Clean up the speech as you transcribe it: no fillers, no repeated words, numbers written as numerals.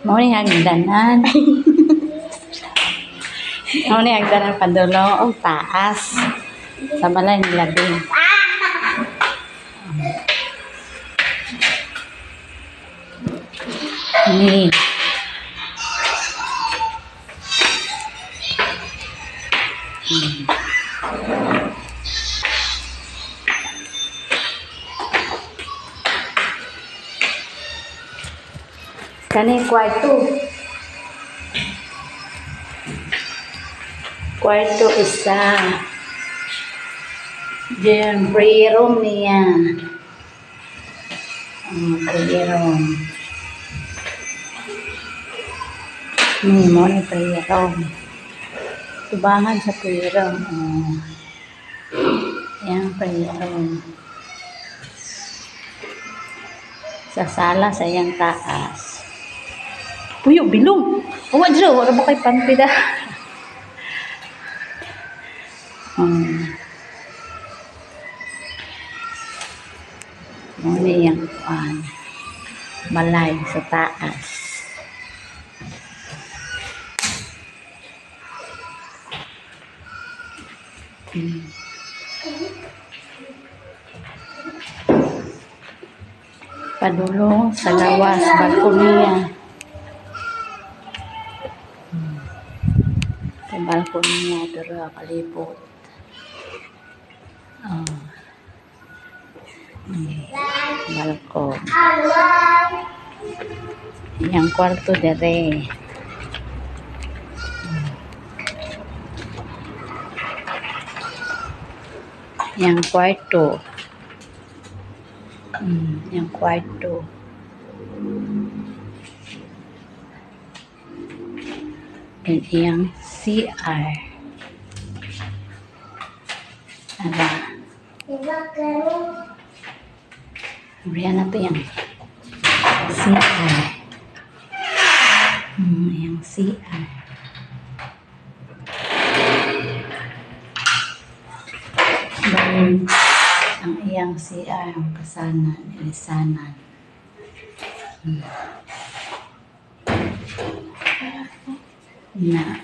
Mau ni hagdanan. Mau ni hagdanan padulong o taas. Sa balay ni labing. Ni. Kani kwarto. Kwarto isa. Diyan, prayer room niya. Prayer room. Ni mo ni prayer room. Tubangan sa prayer room. Yan, prayer room. Sa sala sa iyang taas. Puyo, bilong. Uwa dyan, wala ba kay pantida? Muna yung balay sa taas. Padulong sa lawas, balkoniya. Sa balkoniya, dura kalipot. Balkon. Yang kwarto dere. Yang kwarto. Yang kwarto. Dan yang CR. Ada. Riyan na to yan. CR. Yang CR. Dahil ang iyang CR, ang kasanan, ilisanan. Na,